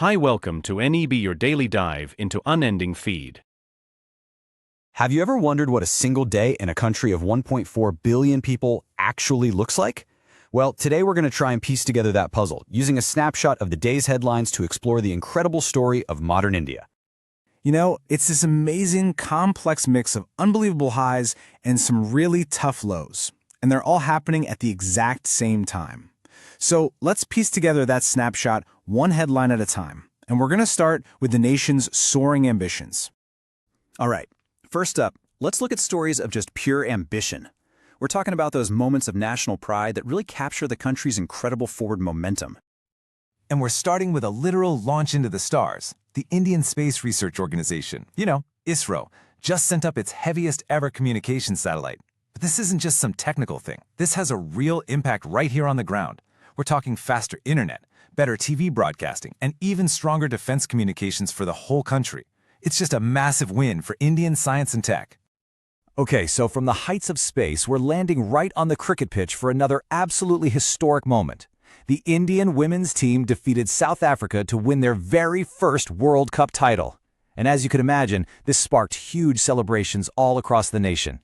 Hi, welcome to NEB, your daily dive into unending feed. Have you ever wondered what a single day in a country of 1.4 billion people actually looks like? Well, today we're going to try and piece together that puzzle, using a snapshot of the day's headlines to explore the incredible story of modern India. You know, it's this amazing, complex mix of unbelievable highs and some really tough lows. And they're all happening at the exact same time. So let's piece together that snapshot one headline at a time. And we're going to start with the nation's soaring ambitions. All right, first up, let's look at stories of just pure ambition. We're talking about those moments of national pride that really capture the country's incredible forward momentum. And we're starting with a literal launch into the stars. The Indian Space Research Organization, ISRO, just sent up its heaviest ever communications satellite. But this isn't just some technical thing. This has a real impact right here on the ground. We're talking faster internet, better TV broadcasting, and even stronger defense communications for the whole country. It's just a massive win for Indian science and tech. Okay, so from the heights of space, we're landing right on the cricket pitch for another absolutely historic moment. The Indian women's team defeated South Africa to win their very first World Cup title. And as you can imagine, this sparked huge celebrations all across the nation.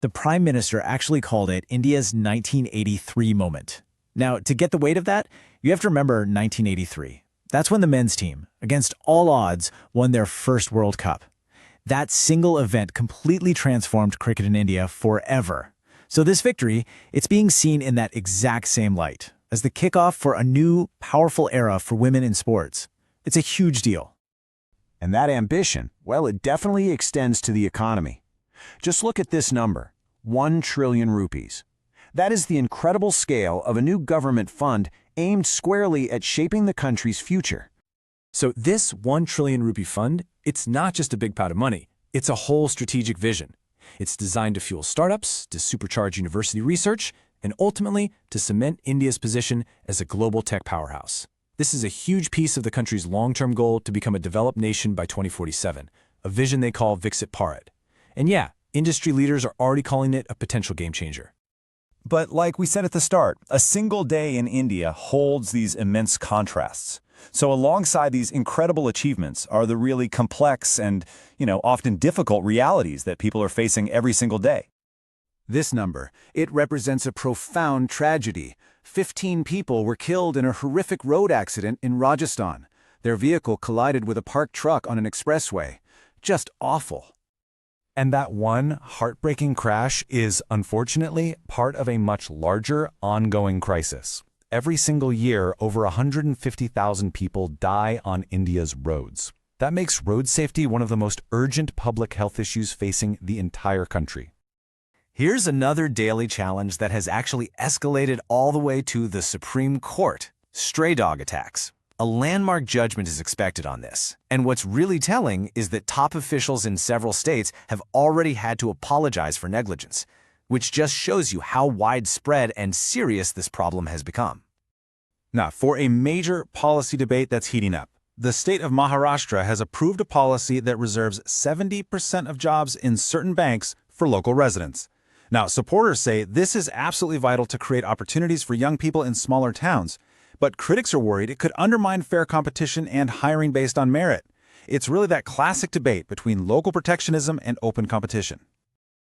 The Prime Minister actually called it India's 1983 moment. Now, to get the weight of that, you have to remember 1983. That's when the men's team, against all odds, won their first World Cup. That single event completely transformed cricket in India forever. So this victory, it's being seen in that exact same light, as the kickoff for a new, powerful era for women in sports. It's a huge deal. And that ambition, well, it definitely extends to the economy. Just look at this number, 1 trillion rupees. That is the incredible scale of a new government fund aimed squarely at shaping the country's future. So this 1 trillion rupee fund, it's not just a big pot of money. It's a whole strategic vision. It's designed to fuel startups, to supercharge university research, and ultimately to cement India's position as a global tech powerhouse. This is a huge piece of the country's long-term goal to become a developed nation by 2047, a vision they call Viksit Bharat. And yeah, industry leaders are already calling it a potential game changer. But like we said at the start, a single day in India holds these immense contrasts. So alongside these incredible achievements are the really complex and, often difficult realities that people are facing every single day. This number, it represents a profound tragedy. 15 people were killed in a horrific road accident in Rajasthan. Their vehicle collided with a parked truck on an expressway. Just awful. And that one heartbreaking crash is, unfortunately, part of a much larger, ongoing crisis. Every single year, over 150,000 people die on India's roads. That makes road safety one of the most urgent public health issues facing the entire country. Here's another daily challenge that has actually escalated all the way to the Supreme Court: stray dog attacks. A landmark judgment is expected on this. And what's really telling is that top officials in several states have already had to apologize for negligence, which just shows you how widespread and serious this problem has become. Now, for a major policy debate that's heating up, the state of Maharashtra has approved a policy that reserves 70% of jobs in certain banks for local residents. Now, supporters say this is absolutely vital to create opportunities for young people in smaller towns. But critics are worried it could undermine fair competition and hiring based on merit. It's really that classic debate between local protectionism and open competition.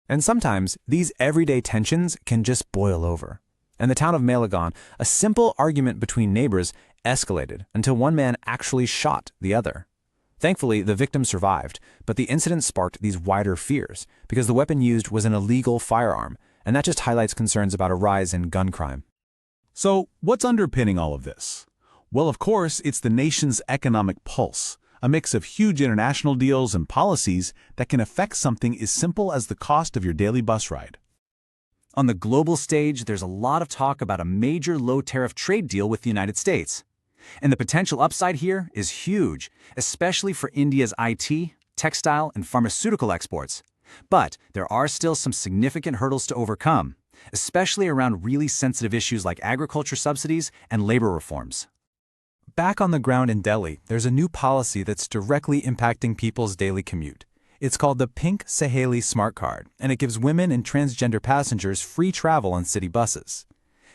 And sometimes these everyday tensions can just boil over. In the town of Malegaon, a simple argument between neighbors escalated until one man actually shot the other. Thankfully, the victim survived, but the incident sparked these wider fears because the weapon used was an illegal firearm, and that just highlights concerns about a rise in gun crime. So, what's underpinning all of this? Well, of course, it's the nation's economic pulse, a mix of huge international deals and policies that can affect something as simple as the cost of your daily bus ride. On the global stage, there's a lot of talk about a major low-tariff trade deal with the United States. And the potential upside here is huge, especially for India's IT, textile, and pharmaceutical exports. But there are still some significant hurdles to overcome, especially around really sensitive issues like agriculture subsidies and labor reforms. Back on the ground in Delhi, there's a new policy that's directly impacting people's daily commute. It's called the Pink Saheli Smart Card, and it gives women and transgender passengers free travel on city buses.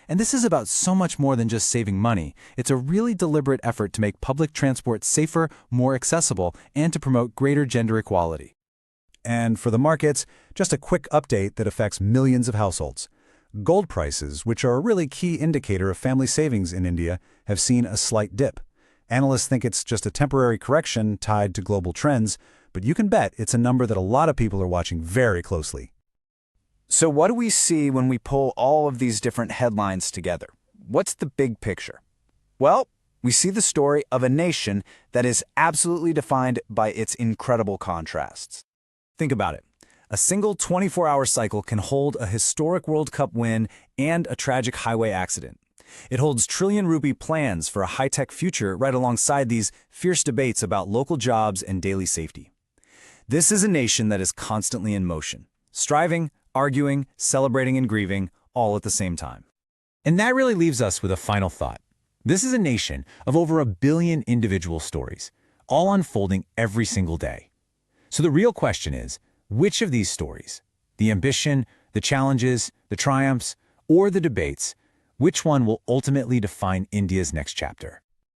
And this is about so much more than just saving money. It's a really deliberate effort to make public transport safer, more accessible, and to promote greater gender equality. And for the markets, just a quick update that affects millions of households. Gold prices, which are a really key indicator of family savings in India, have seen a slight dip. Analysts think it's just a temporary correction tied to global trends, but you can bet it's a number that a lot of people are watching very closely. So what do we see when we pull all of these different headlines together? What's the big picture? Well, we see the story of a nation that is absolutely defined by its incredible contrasts. Think about it. A single 24-hour cycle can hold a historic World Cup win and a tragic highway accident. It holds trillion-rupee plans for a high-tech future right alongside these fierce debates about local jobs and daily safety. This is a nation that is constantly in motion, striving, arguing, celebrating, and grieving, all at the same time. And that really leaves us with a final thought. This is a nation of over 1 billion individual stories, all unfolding every single day. So the real question is, which of these stories, the ambition, the challenges, the triumphs, or the debates, which one will ultimately define India's next chapter?